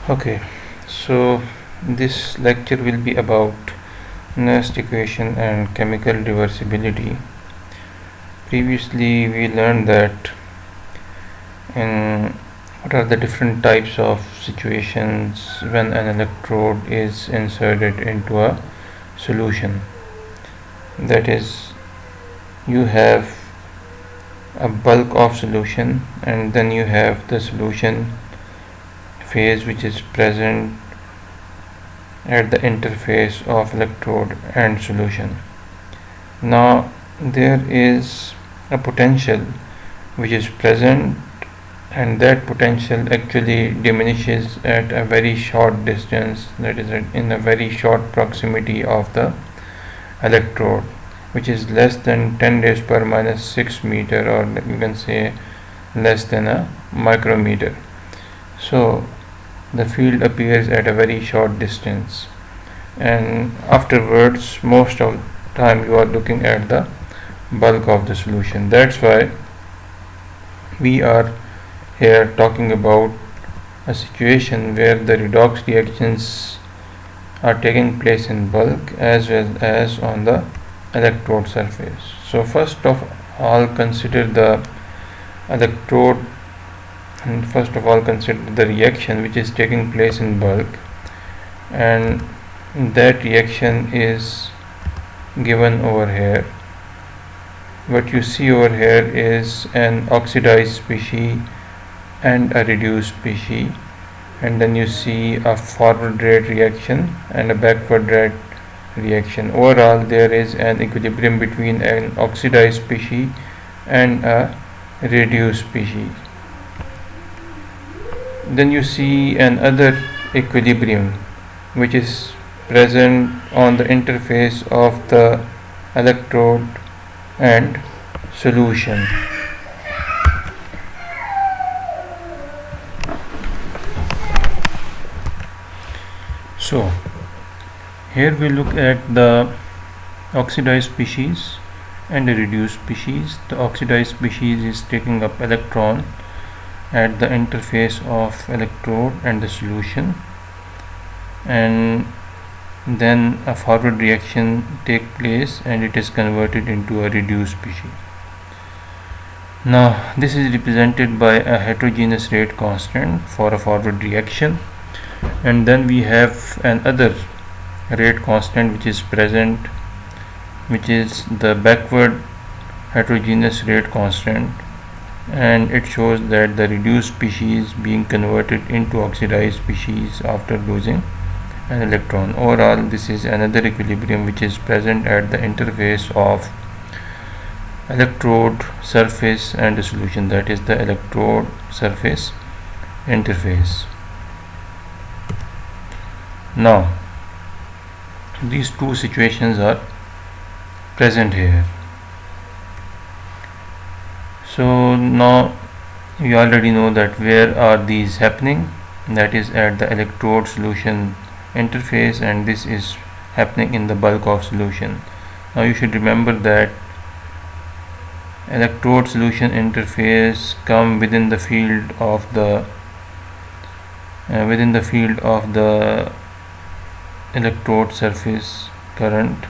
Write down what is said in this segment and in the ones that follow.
Okay, so this lecture will be about Nernst equation and chemical reversibility. Previously, we learned that in what are the different types of situations when an electrode is inserted into a solution. That is, you have a bulk of solution and then you have the solution phase which is present at the interface of electrode and solution. Now there is a potential which is present, and that potential actually diminishes at a very short distance, that is in a very short proximity of the electrode, which is less than 10 raised per minus 6 meter, or you can say less than a micrometer. So the field appears at a very short distance, and afterwards most of the time you are looking at the bulk of the solution. That's why we are here talking about a situation where the redox reactions are taking place in bulk as well as on the electrode surface. So first of all consider the electrode, and first of all consider the reaction which is taking place in bulk, and that reaction is given over here. What you see over here is an oxidized species and a reduced species, and then you see a forward rate reaction and a backward rate reaction. Overall there is an equilibrium between an oxidized species and a reduced species. Then you see another equilibrium which is present on the interface of the electrode and solution. So here we look at the oxidized species and the reduced species. The oxidized species is taking up electron at the interface of electrode and the solution, and then a forward reaction take place and it is converted into a reduced species. Now this is represented by a heterogeneous rate constant for a forward reaction, and then we have another rate constant which is present, which is the backward heterogeneous rate constant, and it shows that the reduced species being converted into oxidized species after losing an electron. Overall this is another equilibrium which is present at the interface of electrode surface and the solution, that is the electrode surface interface. Now these two situations are present here. So now you already know that where are these happening, that is at the electrode solution interface, and this is happening in the bulk of solution. Now you should remember that electrode solution interface come within the field of the electrode surface current,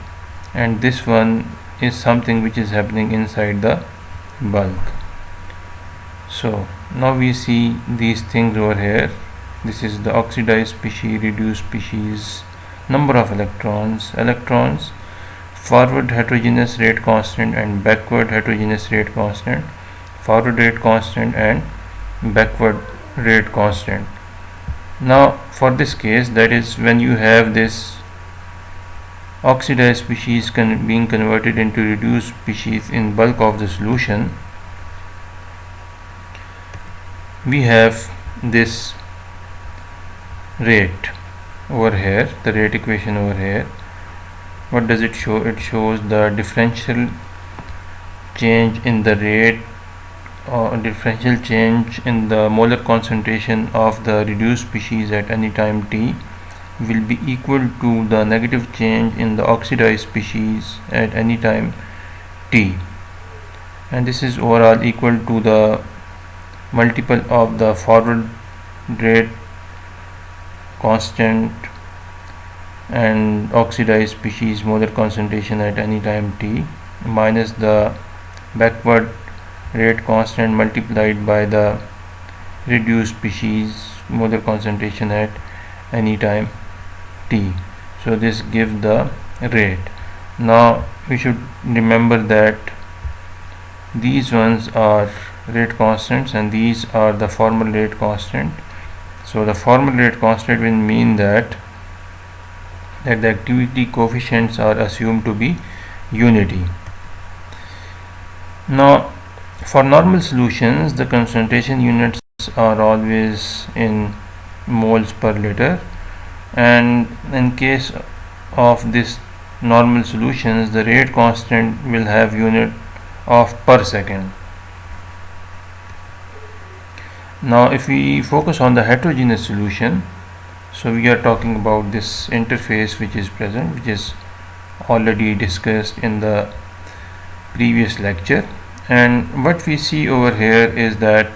and this one is something which is happening inside the bulk. So now we see these things over here. This is the oxidized species, reduced species, number of electrons, forward heterogeneous rate constant and backward heterogeneous rate constant, forward rate constant and backward rate constant. Now for this case, that is when you have this oxidized species being converted into reduced species in bulk of the solution, we have this rate over here, the rate equation over here. What does it show? It shows the differential change in the rate, or differential change in the molar concentration of the reduced species at any time t will be equal to the negative change in the oxidized species at any time t, and this is overall equal to the multiple of the forward rate constant and oxidized species molar concentration at any time t minus the backward rate constant multiplied by the reduced species molar concentration at any time t. So this gives the rate. Now we should remember that these ones are rate constants and these are the formal rate constant. So the formal rate constant will mean that the activity coefficients are assumed to be unity. Now for normal solutions, the concentration units are always in moles per liter, and in case of this normal solutions, the rate constant will have unit of per second. Now if we focus on the heterogeneous solution, so we are talking about this interface which is present, which is already discussed in the previous lecture, and what we see over here is that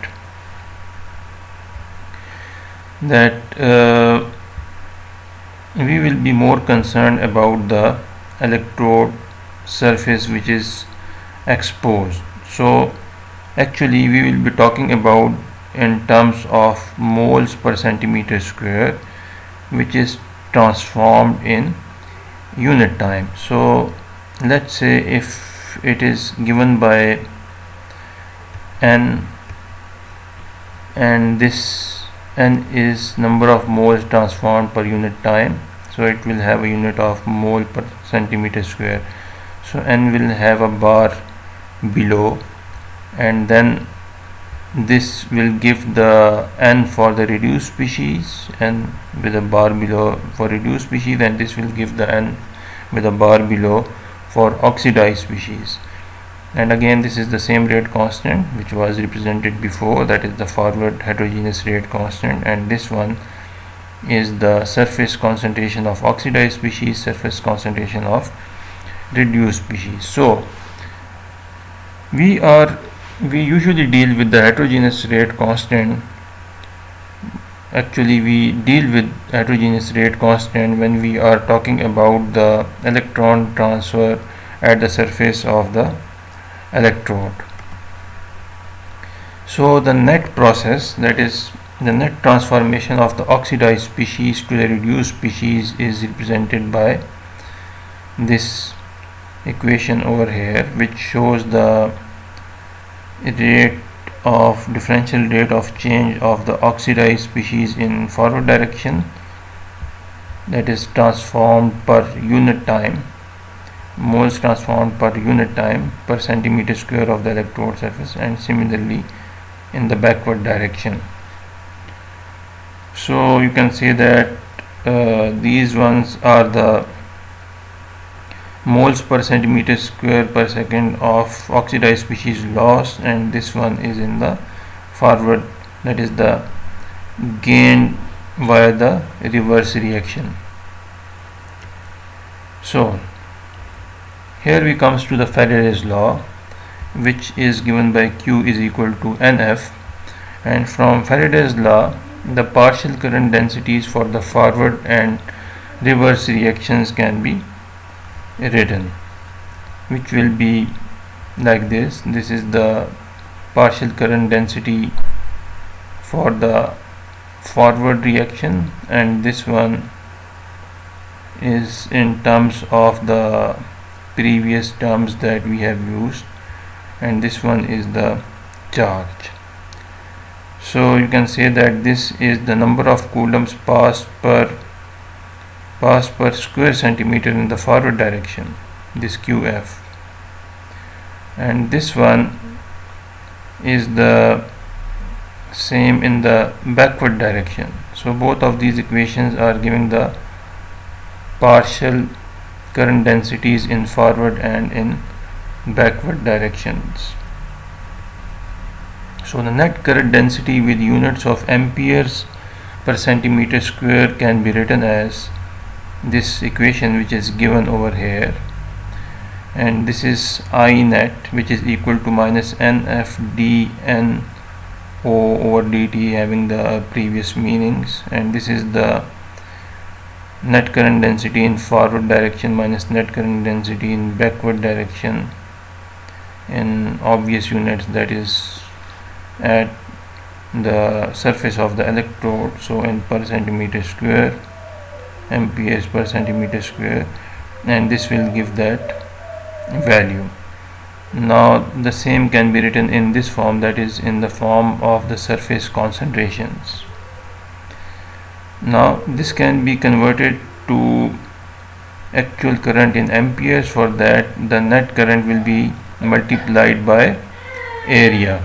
we will be more concerned about the electrode surface which is exposed. So actually we will be talking about in terms of moles per centimeter square, which is transformed in unit time. So let's say if it is given by n, and this n is number of moles transformed per unit time, so it will have a unit of mole per centimeter square. So n will have a bar below, and then this will give the n for the reduced species, n with a bar below for reduced species, and this will give the n with a bar below for oxidized species. And again this is the same rate constant which was represented before, that is the forward heterogeneous rate constant, and this one is the surface concentration of oxidized species, surface concentration of reduced species. So we usually deal with the heterogeneous rate constant. Actually we deal with heterogeneous rate constant when we are talking about the electron transfer at the surface of the electrode. So the net process, that is the net transformation of the oxidized species to the reduced species, is represented by this equation over here, which shows the rate of differential rate of change of the oxidized species in forward direction, that is transformed per unit time, moles transformed per unit time per centimeter square of the electrode surface, and similarly in the backward direction. So you can say that these ones are the moles per centimeter square per second of oxidized species lost, and this one is in the forward, that is the gained via the reverse reaction. So here we comes to the Faradays law, which is given by Q is equal to NF, and from Faradays law the partial current densities for the forward and reverse reactions can be written, which will be like this. This is the partial current density for the forward reaction, and this one is in terms of the previous terms that we have used, and this one is the charge. So you can say that this is the number of coulombs passed per square centimeter in the forward direction, this QF, and this one is the same in the backward direction. So both of these equations are giving the partial current densities in forward and in backward directions. So the net current density with units of amperes per centimeter square can be written as this equation which is given over here, and this is I net, which is equal to minus NF dNO over dt, having the previous meanings, and this is the net current density in forward direction minus net current density in backward direction in obvious units, that is at the surface of the electrode, so in per centimeter square, amperes per centimeter square, and this will give that value. Now the same can be written in this form, that is in the form of the surface concentrations. Now this can be converted to actual current in amperes. For that, the net current will be multiplied by area.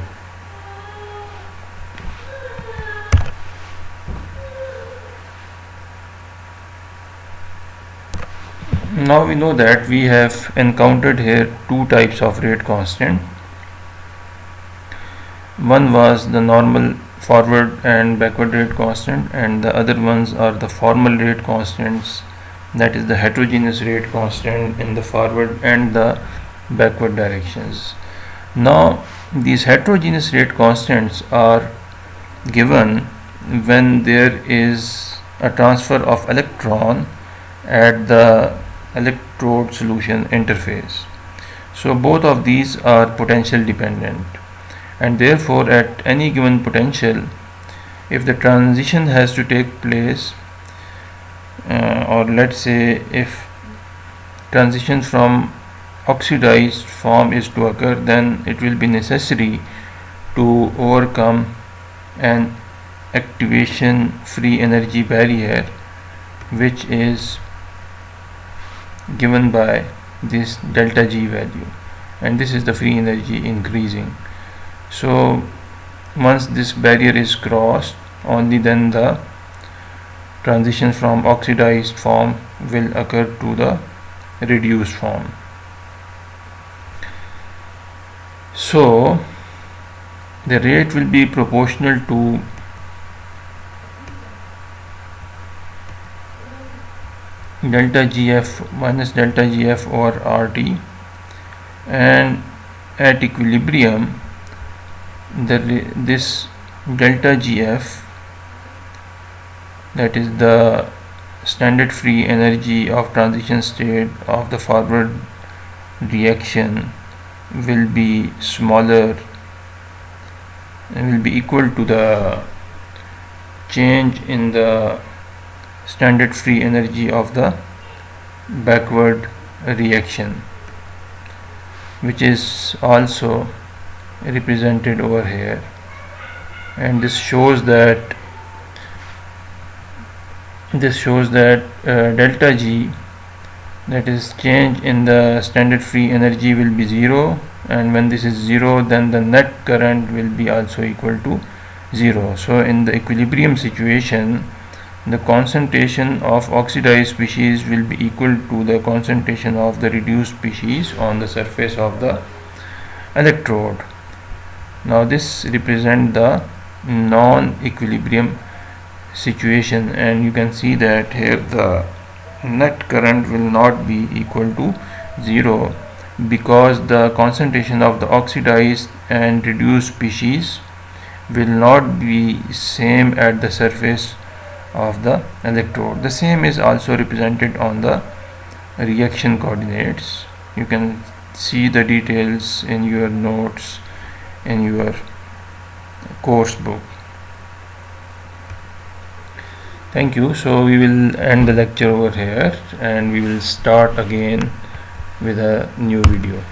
Now we know that we have encountered here two types of rate constant. One was the normal forward and backward rate constant, and the other ones are the formal rate constants, that is the heterogeneous rate constant in the forward and the backward directions. Now these heterogeneous rate constants are given when there is a transfer of electron at the electrode solution interface. So both of these are potential dependent, and therefore at any given potential, if the transition has to take place, or let's say if transition from oxidized form is to occur, then it will be necessary to overcome an activation free energy barrier, which is given by this delta G value, and this is the free energy increasing. So once this barrier is crossed, only then the transition from oxidized form will occur to the reduced form. So the rate will be proportional to delta GF minus delta GF over RT, and at equilibrium this delta GF, that is the standard free energy of transition state of the forward reaction, will be smaller and will be equal to the change in the standard free energy of the backward reaction, which is also represented over here. And this shows that delta G, that is change in the standard free energy, will be 0, and when this is 0, then the net current will be also equal to 0. So in the equilibrium situation, the concentration of oxidized species will be equal to the concentration of the reduced species on the surface of the electrode. Now this represents the non-equilibrium situation, and you can see that here the net current will not be equal to 0, because the concentration of the oxidized and reduced species will not be same at the surface of the electrode. The same is also represented on the reaction coordinates. You can see the details in your notes in your course book. Thank you. So we will end the lecture over here, and we will start again with a new video.